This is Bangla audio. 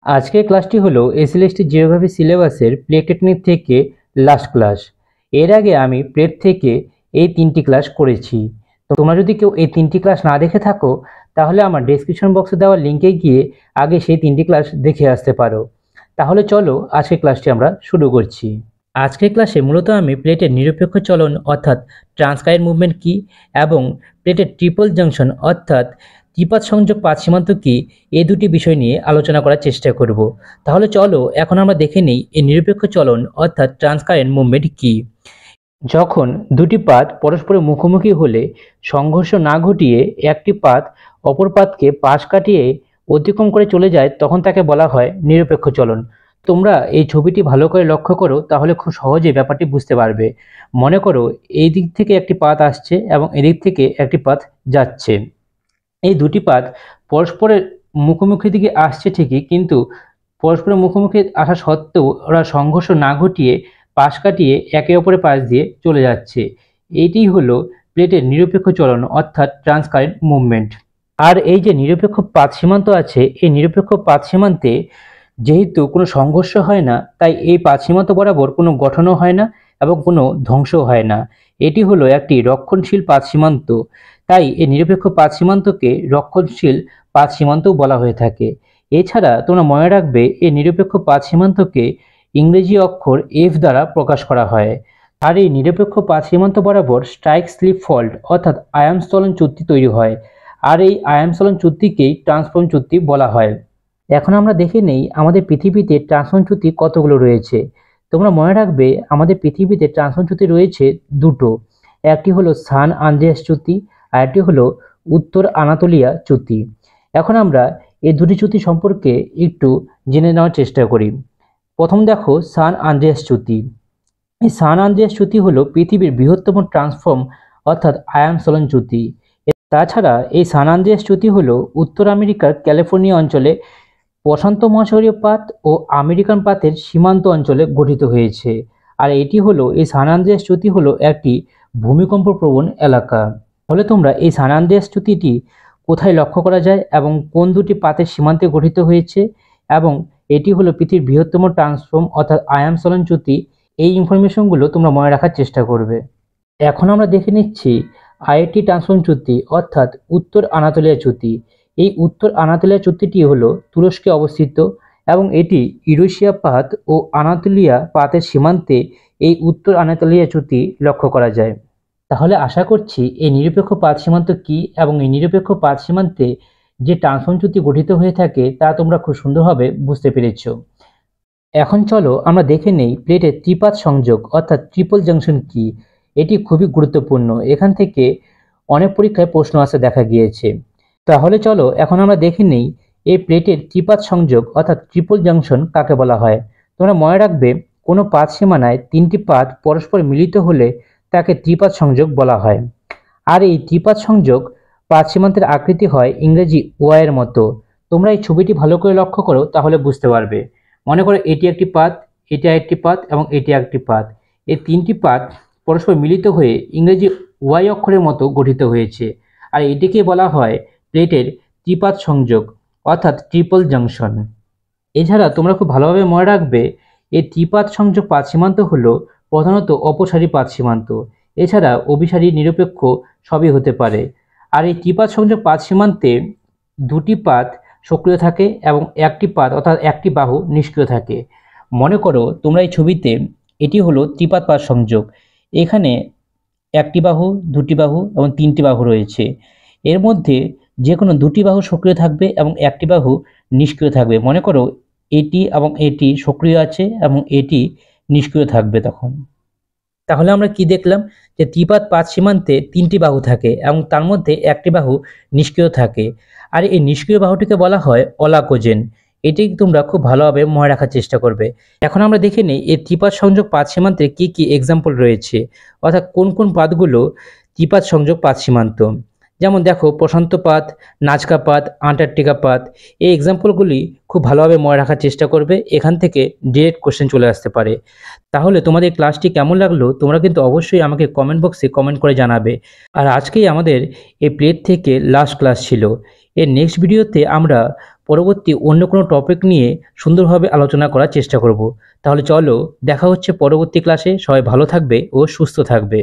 আজকের ক্লাসটি হলো এসএলএসটি জিওগ্রাফি সিলেবাসের প্লেট টেকনিক থেকে লাস্ট ক্লাস। এর আগে আমি প্লেট থেকে এই 3টি ক্লাস করেছি। তো তোমরা যদি কেউ এই 3টি ক্লাস না দেখে থাকো তাহলে আমার ডেসক্রিপশন বক্সে দেওয়া লিঙ্কে গিয়ে আগে সেই 3টি ক্লাস দেখে আসতে পারো। তাহলে চলো আজকের ক্লাসটি আমরা শুরু করছি। আজকের ক্লাসে মূলত আমি প্লেটের নিরপেক্ষ চলন অর্থাৎ ট্রান্সকারেন্ট মুভমেন্ট কী এবং প্লেটের ট্রিপল জাংশন অর্থাৎ ত্রিপাত সংযোগ পাত সীমান্ত কি, এই দুটি বিষয় নিয়ে আলোচনা করার চেষ্টা করব। তাহলে চলো এখন আমরা দেখে নিই এই নিরপেক্ষ চলন অর্থাৎ ট্রান্সকারেন্ট মুভমেন্ট কি। যখন দুটি পাত পরস্পরের মুখোমুখি হলে সংঘর্ষ না ঘটিয়ে একটি পাত অপর পাতকে পাশ কাটিয়ে অতিক্রম করে চলে যায় তখন তাকে বলা হয় নিরপেক্ষ চলন। তোমরা এই ছবিটি ভালো করে লক্ষ্য করো তাহলে খুব সহজে ব্যাপারটি বুঝতে পারবে। মনে করো এই দিক থেকে একটি পাত আসছে এবং এদিক থেকে একটি পাত যাচ্ছে। এই দুটি পাত পরস্পরের মুখোমুখি দিকে আসছে ঠিকই, কিন্তু পরস্পরের মুখোমুখি আসা সত্ত্বেও ওরা সংঘর্ষ না ঘটিয়ে পাশ কাটিয়ে একে অপরের পাশ দিয়ে চলে যাচ্ছে। এটি হলো প্লেটের নিরপেক্ষ চলন অর্থাৎ ট্রান্সকারেন্ট মুভমেন্ট। আর এই যে নিরপেক্ষ পাত সীমান্ত আছে, এই নিরপেক্ষ পাত সীমান্তে যেহেতু কোনো সংঘর্ষ হয় না, তাই এই পাত সীমান্ত বরাবর কোনো গঠনও হয় না এবং কোনো ধ্বংসও হয় না। এটি হলো একটি রক্ষণশীল পাত সীমান্ত। তাই এই নিরপেক্ষ পাত সীমান্তকে রক্ষণশীল পাত সীমান্তও বলা হয়ে থাকে। এছাড়া তোমরা মনে রাখবে এই নিরপেক্ষ পাত সীমান্তকে ইংরেজি অক্ষর এফ দ্বারা প্রকাশ করা হয়। আর এই নিরপেক্ষ পাত সীমান্ত বরাবর স্ট্রাইক স্লিপ ফল্ট অর্থাৎ আয়ান স্থলন চুক্তি তৈরি হয়। আর এই আয়ান স্থলন চুক্তিকেই ট্রান্সফর্ম চুক্তি বলা হয়। এখন আমরা দেখে নেই আমাদের পৃথিবীতে ট্রান্সফর্ম চুক্তি কতগুলো রয়েছে। তোমরা মনে রাখবে আমাদের পৃথিবীতে ট্রান্সফর্ম চুক্তি রয়েছে দুটো। একটি হলো সান আন্দ্রেয়াস চুক্তি আর একটি হলো উত্তর আনাতোলিয়া চুক্তি। এখন আমরা এই দুটি চুক্তি সম্পর্কে একটু জেনে নেওয়ার চেষ্টা করি। প্রথম দেখো সান আন্দ্রেয়াস চুক্তি। এই সান আন্দ্রেয়াস চুক্তি হলো পৃথিবীর বৃহত্তম ট্রান্সফর্ম অর্থাৎ আয়ান স্থলন চুক্তি। তাছাড়া এই সান আন্দ্রেয়াস চুক্তি হলো উত্তর আমেরিকার ক্যালিফোর্নিয়া অঞ্চলে প্রশান্ত মহাসাগরীয় পাত ও আমেরিকান পাতের সীমান্ত অঞ্চলে গঠিত হয়েছে। আর এটি হলো এই সান আন্দ্রেয়াস চুক্তি হলো একটি ভূমিকম্প প্রবণ এলাকা। তাহলে তোমরা এই সান আন্দ্রেয়াস চুক্তিটি কোথায় লক্ষ্য করা যায় এবং কোন দুটি পাতের সীমান্তে গঠিত হয়েছে এবং এটি হলো পৃথিবীর বৃহত্তম ট্রান্সফর্ম অর্থাৎ আয়ান স্থলন চুক্তি, এই ইনফরমেশনগুলো তোমরা মনে রাখার চেষ্টা করবে। এখন আমরা দেখে নিচ্ছি আইআইটি ট্রান্সফর্ম চুক্তি অর্থাৎ উত্তর আনাতোলিয়া চুক্তি। এই উত্তর আনাতোলিয়া চুক্তিটি হলো তুরস্কে অবস্থিত এবং এটি ইউরেশিয়া পাত ও আনাতোলিয়া পাতের সীমান্তে এই উত্তর আনাতোলিয়া চুক্তি লক্ষ্য করা যায়। তাহলে আশা করছি এই নিরপেক্ষ পাত সীমান্ত কি এবং এই নিরপেক্ষ পাত সীমান্তে যে ট্রান্সফর্ম চুক্তি গঠিত হয়ে থাকে তা তোমরা খুব সুন্দরভাবে বুঝতে পেরেছ। এখন চলো আমরা দেখে নেই প্লেটের ত্রিপাত সংযোগ অর্থাৎ ট্রিপল জাংশন কি। এটি খুবই গুরুত্বপূর্ণ, এখান থেকে অনেক পরীক্ষায় প্রশ্ন আসা দেখা গিয়েছে। তাহলে চলো এখন আমরা দেখে নেই এই প্লেটের ত্রিপাত সংযোগ অর্থাৎ ট্রিপল জাংশন কাকে বলা হয়। তোমরা মনে রাখবে কোনো পাত সীমানায় 3টি পাত পরস্পর মিলিত হলে তাকে ত্রিপাত সংযোগ বলা হয়। আর এই ত্রিপাত সংযোগ পাত সীমান্তের আকৃতি হয় ইংরেজি ওয়াইয়ের মতো। তোমরা এই ছবিটি ভালো করে লক্ষ্য করো তাহলে বুঝতে পারবে। মনে করো এটি একটি পাত, এটি একটি পাত এবং এটি একটি পাত। এই 3টি পাত পরস্পর মিলিত হয়ে ইংরেজি ওয়াই অক্ষরের মতো গঠিত হয়েছে। আর এটিকে বলা হয় প্লেটের ত্রিপাত সংযোগ অর্থাৎ ট্রিপল জাংশন। এছাড়া তোমরা খুব ভালোভাবে মনে রাখবে এই ত্রিপাত সংযোগ পাত সীমান্ত হলো প্রধানত অপসারী পাত সীমান্ত। এছাড়া অভিসারী নিরপেক্ষ সবই হতে পারে। আর এই ত্রিপাত সংযোগ পাত সীমান্তে দুটি পাত সক্রিয় থাকে এবং একটি পাত অর্থাৎ একটি বাহু নিষ্ক্রিয় থাকে। মনে করো তোমরা এই ছবিতে এটি হলো ত্রিপাত পাত সংযোগ। এখানে একটি বাহু, দুটি বাহু এবং 3টি বাহু রয়েছে। এর মধ্যে যে কোনো দুটি বাহু সক্রিয় থাকবে এবং একটি বাহু নিষ্ক্রিয় থাকবে। মনে করো এটি এবং এটি সক্রিয় আছে এবং এটি নিষ্ক্রিয় থাকবে তখন। তাহলে আমরা কি দেখলাম যে ত্রিপাত পাত সীমান্তে 3টি বাহু থাকে এবং তার মধ্যে একটি বাহু নিষ্ক্রিয় থাকে। আর এই নিষ্ক্রিয় বাহুটিকে বলা হয় অলাকোজেন। এটি তোমরা খুব ভালোভাবে মনে রাখার চেষ্টা করবে। এখন আমরা দেখে নিই এই ত্রিপাত সংযোগ পাত সীমান্তে কি কি এক্সাম্পল রয়েছে অর্থাৎ কোন কোন পাতগুলো ত্রিপাত সংযোগ পাত সীমান্ত। যেমন দেখো প্রশান্ত পাত, নাজকা পাত, আন্টার্কটিকা পাত। এই এক্সাম্পলগুলি খুব ভালোভাবে মনে রাখার চেষ্টা করবে, এখান থেকে ডিরেক্ট কোশ্চেন চলে আসতে পারে। তাহলে তোমাদের ক্লাসটি কেমন লাগলো তোমরা কিন্তু অবশ্যই আমাকে কমেন্ট বক্সে কমেন্ট করে জানাবে। আর আজকেই আমাদের এই প্লেট থেকে লাস্ট ক্লাস ছিল। এর নেক্সট ভিডিওতে আমরা পরবর্তী অন্য কোনো টপিক নিয়ে সুন্দরভাবে আলোচনা করার চেষ্টা করব। তাহলে চলো দেখা হচ্ছে পরবর্তী ক্লাসে। সবাই ভালো থাকবে ও সুস্থ থাকবে।